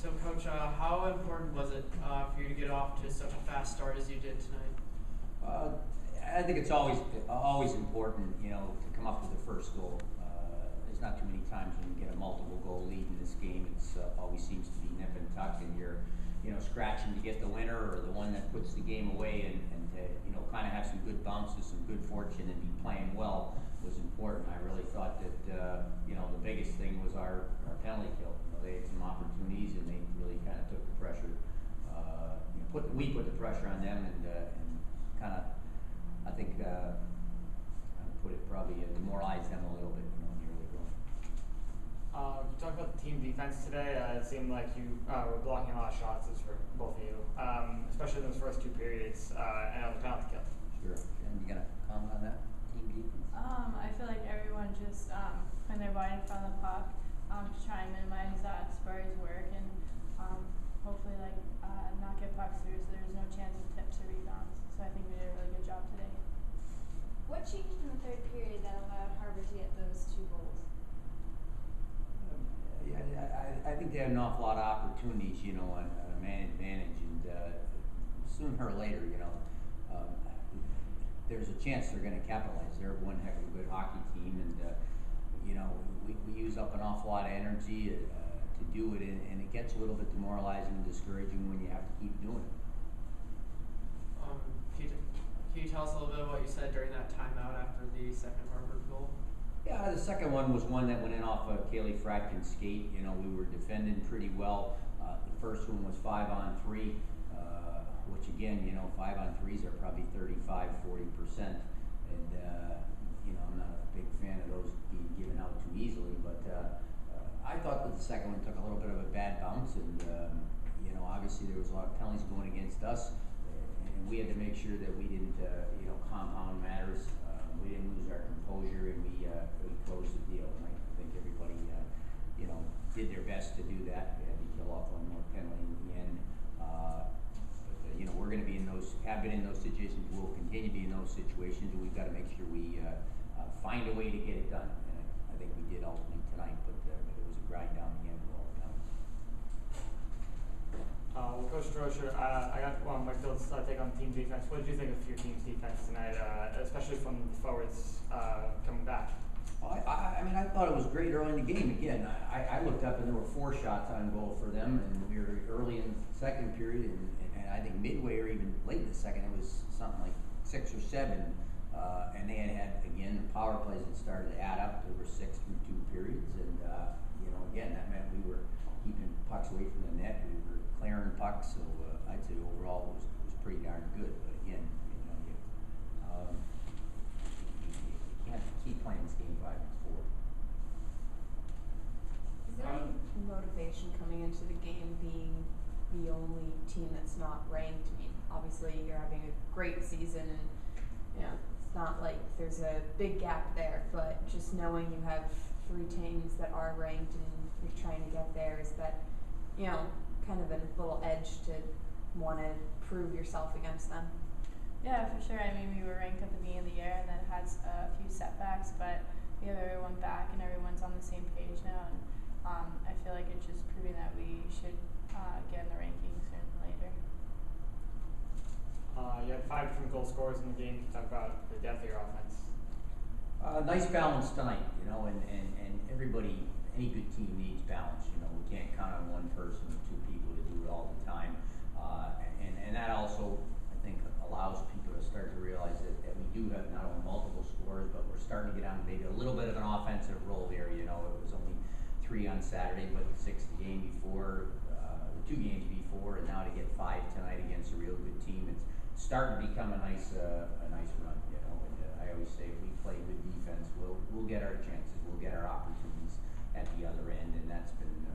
So, Coach, how important was it for you to get off to such a fast start as you did tonight? I think it's always important, to come up with the first goal. There's not too many times when you get a multiple goal lead in this game. It's always seems to be nip and tuck, and you're, scratching to get the winner or the one that puts the game away, and to, kind of have some good bounces, some good fortune, and be playing well was important. I really thought that, the biggest thing was our penalty kill. They had some opportunities, and they really kind of took the pressure. We put the pressure on them, and kind of, I think, put it probably demoralized them a little bit, in the early going. You talked about the team defense today. It seemed like you were blocking a lot of shots for both of you, especially in those first two periods and on the penalty kill. Sure. Jen, you got a comment on that? Team defense? I feel like everyone just when they're wide in front of the puck, to try and minimize Spurry's work and hopefully not get pucks through, so there's no chance of tips or rebounds. So I think we did a really good job today. What changed in the third period that allowed Harvard to get those 2 goals? I think they had an awful lot of opportunities, on a man advantage, and sooner or later, there's a chance they're going to capitalize. They're one heck of a good hockey team, and we use up an awful lot of energy to do it, and it gets a little bit demoralizing and discouraging when you have to keep doing it. Can you tell us a little bit about what you said during that timeout after the second Harvard goal? Yeah, the second one was one that went in off of Kaylee Fracton's skate. We were defending pretty well. The first one was 5-on-3, which again, 5-on-3s are probably 35-40%. And, I'm not a big fan of those being given out too easily, but I thought that the second one took a little bit of a bad bounce, and, obviously there was a lot of penalties going against us, and we had to make sure that we didn't, compound matters. We didn't lose our composure, and we closed the deal. And I think everybody, did their best to do that. We had to kill off one more penalty in the end. We're going to be have been in those situations. We'll continue to be in those situations, and we've got to make sure we find a way to get it done. And I think we did ultimately tonight, but it was a grind down the end of all the penalties. Well, Coach Durocher, I got Wakefield's take on team defense. What did you think of your team's defense tonight, especially from the forwards coming back? I thought it was great early in the game. Again, I looked up and there were 4 shots on goal for them, and we were early in the second period, and I think midway or even late in the second, it was something like 6 or 7, and they had again, the power plays that started to add up. There were 6 through 2 periods, and again, that meant we were keeping pucks away from the net. We were clearing pucks, so I'd say overall it was pretty darn good. But again, you can't keep playing this game 5-4. Is there any motivation coming into the game being the only team that's not ranked? I mean, obviously you're having a great season, and it's not like there's a big gap there, but just knowing you have 3 teams that are ranked and you're trying to get there, is that kind of a little edge to want to prove yourself against them? Yeah, for sure. I mean, we were ranked at the beginning of the year and then had a few setbacks, but we have everyone back and everyone's on the same page now. And I feel like it's just proving that we should get in the rankings sooner than later. You had 5 different goal scorers in the game. Can you talk about the depth of your offense? Nice balance tonight, and everybody, any good team needs balance. We can't count on one person or 2 people to do it all the time, and that also, I think, allows people to start to realize that we do have not only multiple scorers, but we're starting to get on maybe a little bit of an offensive roll there. It was only 3 on Saturday, but the 6th game before, the 2 games before, and now to get 5 tonight against a real good team, it's starting to become a nice run. And I always say, if we play good defense, we'll get our chances, we'll get our opportunities at the other end, and that's been